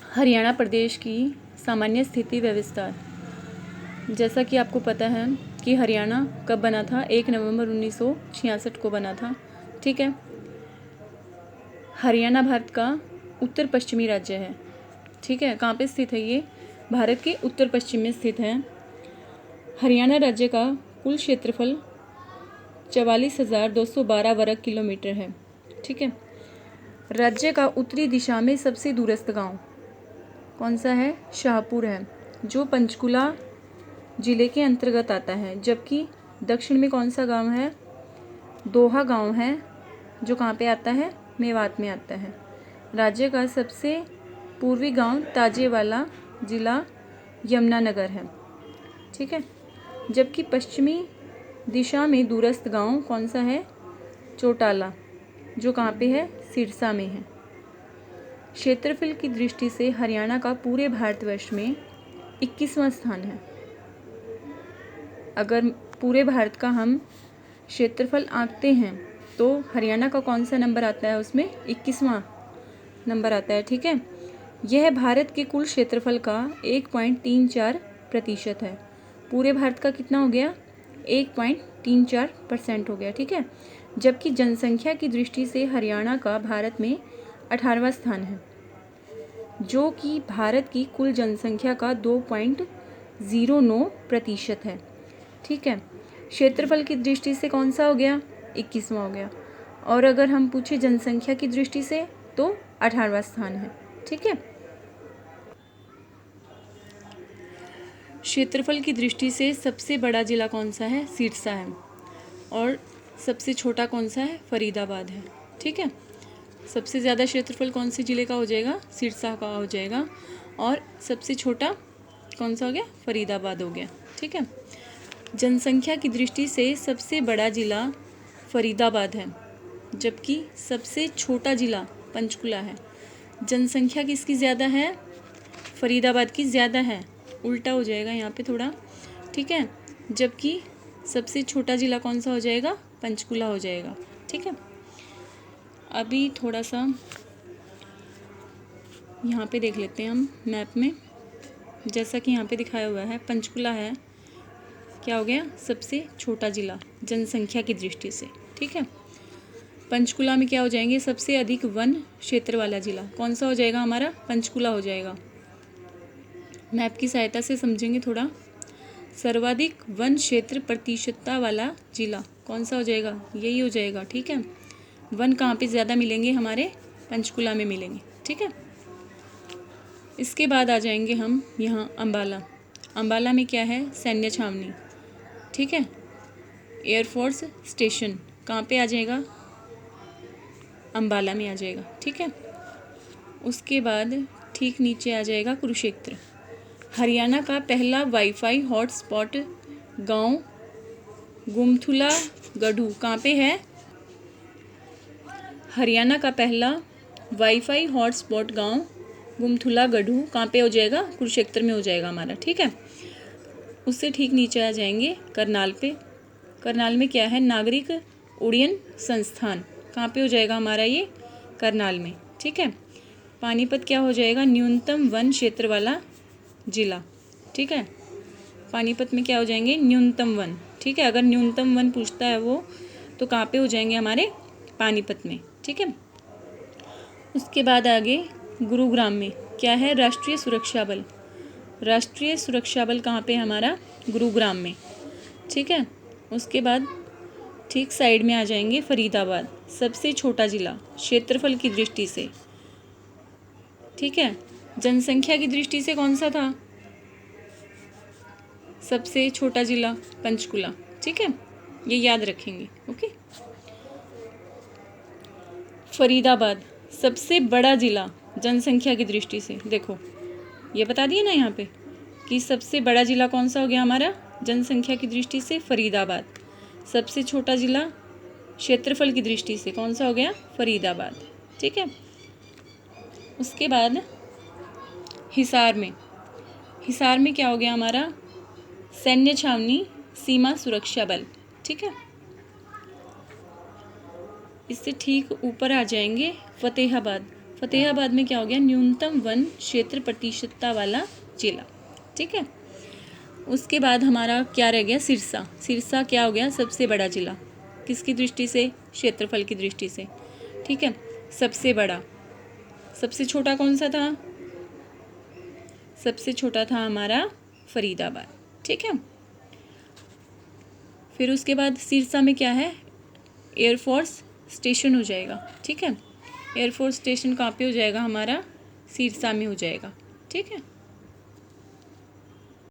हरियाणा प्रदेश की सामान्य स्थिति व विस्तार। जैसा कि आपको पता है कि हरियाणा कब बना था, 1 नवंबर 1966 को बना था। ठीक है। हरियाणा भारत का उत्तर पश्चिमी राज्य है। ठीक है। कहाँ पे स्थित है ये? भारत के उत्तर पश्चिम में स्थित है। हरियाणा राज्य का कुल क्षेत्रफल 44,212 वर्ग किलोमीटर है। ठीक है। राज्य का उत्तरी दिशा में सबसे दूरस्थ गांव कौन सा है? शाहपुर है, जो पंचकुला जिले के अंतर्गत आता है। जबकि दक्षिण में कौन सा गांव है? दोहा गांव है, जो कहाँ पे आता है? मेवात में आता है। राज्य का सबसे पूर्वी गांव ताजेवाला, जिला यमुनानगर है। ठीक है। जबकि पश्चिमी दिशा में दूरस्थ गांव कौन सा है? चोटाला, जो कहाँ पे है? सिरसा में है। क्षेत्रफल की दृष्टि से हरियाणा का पूरे भारतवर्ष में 21वां स्थान है। अगर पूरे भारत का हम क्षेत्रफल आंकते हैं तो हरियाणा का कौन सा नंबर आता है? उसमें 21वां नंबर आता है। ठीक है। यह भारत के कुल क्षेत्रफल का 1.34% है। पूरे भारत का कितना हो गया? 1.34% हो गया। ठीक है। जबकि जनसंख्या की दृष्टि से हरियाणा का भारत में 18वां स्थान है, जो कि भारत की कुल जनसंख्या का 2.09% है। ठीक है। क्षेत्रफल की दृष्टि से कौन सा हो गया? 21वां हो गया। और अगर हम पूछे जनसंख्या की दृष्टि से तो 18वां स्थान है। ठीक है। क्षेत्रफल की दृष्टि से सबसे बड़ा जिला कौन सा है? सिरसा है। और सबसे छोटा कौन सा है? फरीदाबाद है। ठीक है। सबसे ज़्यादा क्षेत्रफल कौन से जिले का हो जाएगा? सिरसा का हो जाएगा। और सबसे छोटा कौन सा हो गया? फरीदाबाद हो गया। ठीक है। जनसंख्या की दृष्टि से सबसे बड़ा जिला फरीदाबाद है, जबकि सबसे छोटा जिला पंचकुला है। जनसंख्या किसकी ज़्यादा है? फरीदाबाद की ज़्यादा है। उल्टा हो जाएगा यहाँ पे थोड़ा। ठीक है। जबकि सबसे छोटा जिला कौन सा हो जाएगा? पंचकुला हो जाएगा। ठीक है। अभी थोड़ा सा यहाँ पे देख लेते हैं हम मैप में। जैसा कि यहाँ पे दिखाया हुआ है, पंचकुला है, क्या हो गया? सबसे छोटा जिला जनसंख्या की दृष्टि से। ठीक है। पंचकुला में क्या हो जाएंगे? सबसे अधिक वन क्षेत्र वाला जिला कौन सा हो जाएगा? हमारा पंचकुला हो जाएगा। मैप की सहायता से समझेंगे थोड़ा। सर्वाधिक वन क्षेत्र प्रतिशतता वाला जिला कौन सा हो जाएगा? यही हो जाएगा। ठीक है। वन कहाँ पे ज़्यादा मिलेंगे? हमारे पंचकुला में मिलेंगे। ठीक है। इसके बाद आ जाएंगे हम यहाँ अम्बाला। अम्बाला में क्या है? सैन्य छावनी। ठीक है। एयरफोर्स स्टेशन कहाँ पे आ जाएगा? अम्बाला में आ जाएगा। ठीक है। उसके बाद ठीक नीचे आ जाएगा कुरुक्षेत्र। हरियाणा का पहला वाईफाई हॉटस्पॉट गांव गुमथुला गढ़ू कहाँ पे है? हरियाणा का पहला वाईफाई हॉटस्पॉट गांव गुमथुला गढ़ू कहाँ पे हो जाएगा? कुरुक्षेत्र में हो जाएगा हमारा। ठीक है। उससे ठीक नीचे आ जाएंगे करनाल पे। करनाल में क्या है? नागरिक उड्डयन संस्थान कहाँ पे हो जाएगा हमारा? ये करनाल में। ठीक है। पानीपत क्या हो जाएगा? न्यूनतम वन क्षेत्र वाला जिला। ठीक है। पानीपत में क्या हो जाएंगे? न्यूनतम वन। ठीक है। अगर न्यूनतम वन पूछता है वो तो कहाँ पे हो जाएंगे? हमारे पानीपत में। ठीक है। उसके बाद आगे गुरुग्राम में क्या है? राष्ट्रीय सुरक्षा बल। राष्ट्रीय सुरक्षा बल कहाँ पे? हमारा गुरुग्राम में। ठीक है। उसके बाद ठीक साइड में आ जाएंगे फरीदाबाद, सबसे छोटा जिला क्षेत्रफल की दृष्टि से। ठीक है। जनसंख्या की दृष्टि से कौन सा था? सबसे छोटा जिला पंचकुला। ठीक है। ये याद रखेंगे। ओके। फरीदाबाद सबसे बड़ा जिला जनसंख्या की दृष्टि से। देखो ये बता दिए ना यहाँ पे कि सबसे बड़ा जिला कौन सा हो गया हमारा जनसंख्या की दृष्टि से? फरीदाबाद। सबसे छोटा जिला क्षेत्रफल की दृष्टि से कौन सा हो गया? फरीदाबाद। ठीक है। उसके बाद हिसार में। हिसार में क्या हो गया हमारा? सैन्य छावनी सीमा सुरक्षा बल। ठीक है। इससे ठीक ऊपर आ जाएंगे फतेहाबाद। फतेहाबाद में क्या हो गया, न्यूनतम वन क्षेत्र प्रतिशतता वाला जिला। ठीक है, उसके बाद हमारा क्या रह गया, सिरसा। सिरसा क्या हो गया, सबसे बड़ा जिला। किसकी दृष्टि से, क्षेत्रफल की दृष्टि से। ठीक है, सबसे बड़ा। सबसे छोटा कौन सा था, सबसे छोटा था हमारा फरीदाबाद। ठीक है, फिर उसके बाद सिरसा में क्या है, एयरफोर्स स्टेशन हो जाएगा। ठीक है, एयरफोर्स स्टेशन कहाँ पे हो जाएगा हमारा, सिरसा में हो जाएगा। ठीक है।